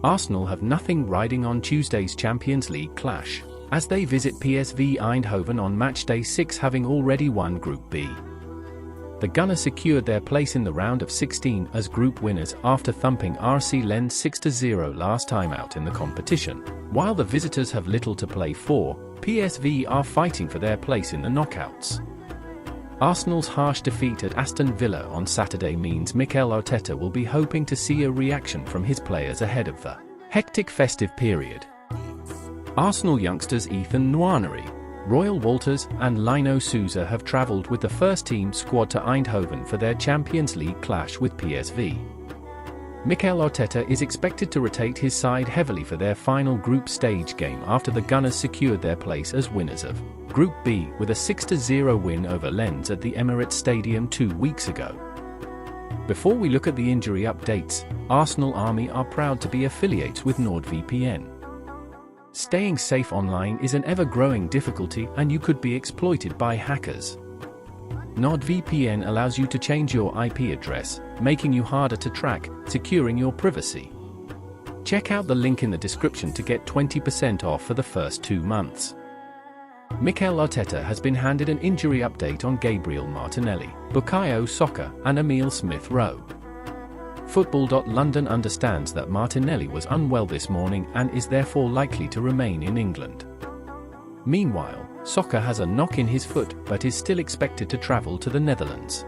Arsenal have nothing riding on Tuesday's Champions League clash, as they visit PSV Eindhoven on matchday 6, having already won Group B. The Gunners secured their place in the round of 16 as group winners after thumping RC Lens 6-0 last time out in the competition. While the visitors have little to play for, PSV are fighting for their place in the knockouts. Arsenal's harsh defeat at Aston Villa on Saturday means Mikel Arteta will be hoping to see a reaction from his players ahead of the hectic festive period. Arsenal youngsters Ethan Nwaneri, Royal Walters and Lino Souza have travelled with the first-team squad to Eindhoven for their Champions League clash with PSV. Mikel Arteta is expected to rotate his side heavily for their final group stage game after the Gunners secured their place as winners of Group B with a 6-0 win over Lens at the Emirates Stadium 2 weeks ago. Before we look at the injury updates, Arsenal Army are proud to be affiliates with NordVPN. Staying safe online is an ever-growing difficulty and you could be exploited by hackers. NordVPN allows you to change your IP address, making you harder to track, securing your privacy. Check out the link in the description to get 20% off for the first 2 months. Mikel Arteta has been handed an injury update on Gabriel Martinelli, Bukayo Saka and Emile Rowe. Football.London understands that Martinelli was unwell this morning and is therefore likely to remain in England. Meanwhile, Saka has a knock in his foot but is still expected to travel to the Netherlands.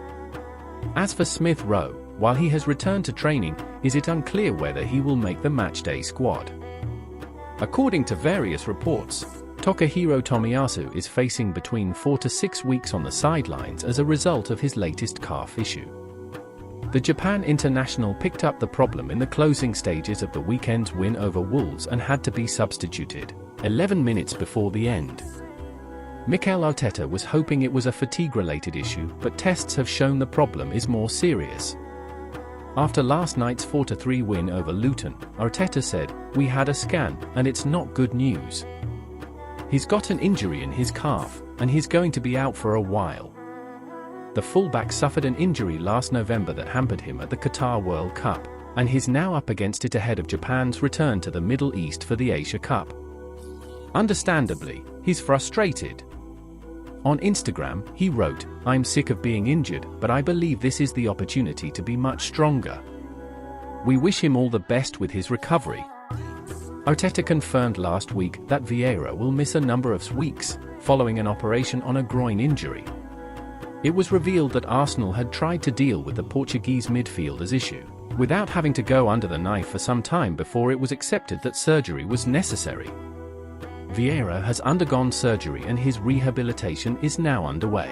As for Rowe, while he has returned to training, is it unclear whether he will make the matchday squad. According to various reports, Takahiro Tomiyasu is facing between 4 to 6 weeks on the sidelines as a result of his latest calf issue. The Japan international picked up the problem in the closing stages of the weekend's win over Wolves and had to be substituted 11 minutes before the end. Mikel Arteta was hoping it was a fatigue-related issue, but tests have shown the problem is more serious. After last night's 4-3 win over Luton, Arteta said, "We had a scan, and it's not good news. He's got an injury in his calf, and he's going to be out for a while." The fullback suffered an injury last November that hampered him at the Qatar World Cup, and he's now up against it ahead of Japan's return to the Middle East for the Asia Cup. Understandably, he's frustrated. On Instagram, he wrote, "I'm sick of being injured, but I believe this is the opportunity to be much stronger. We wish him all the best with his recovery." Arteta confirmed last week that Vieira will miss a number of weeks, following an operation on a groin injury. It was revealed that Arsenal had tried to deal with the Portuguese midfielder's issue, without having to go under the knife for some time before it was accepted that surgery was necessary. Vieira has undergone surgery and his rehabilitation is now underway.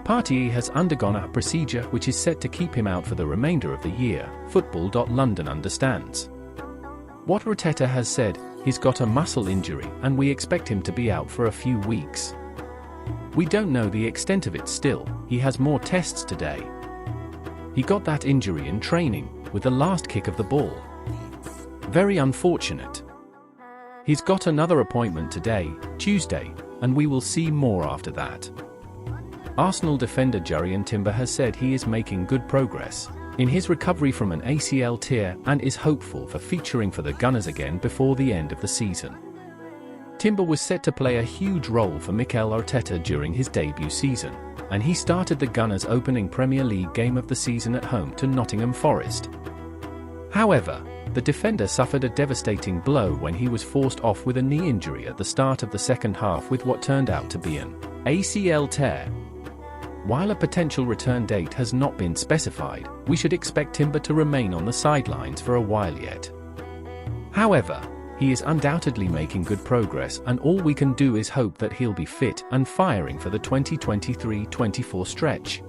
Partey has undergone a procedure which is set to keep him out for the remainder of the year, Football.London understands. What Arteta has said, he's got a muscle injury and we expect him to be out for a few weeks. We don't know the extent of it still, he has more tests today. He got that injury in training, with the last kick of the ball. Very unfortunate. He's got another appointment today, Tuesday, and we will see more after that. Arsenal defender Jurrien Timber has said he is making good progress in his recovery from an ACL tear and is hopeful for featuring for the Gunners again before the end of the season. Timber was set to play a huge role for Mikel Arteta during his debut season, and he started the Gunners' opening Premier League game of the season at home to Nottingham Forest. However, the defender suffered a devastating blow when he was forced off with a knee injury at the start of the second half with what turned out to be an ACL tear. While a potential return date has not been specified, we should expect Timber to remain on the sidelines for a while yet. However, he is undoubtedly making good progress and all we can do is hope that he'll be fit and firing for the 2023-24 stretch.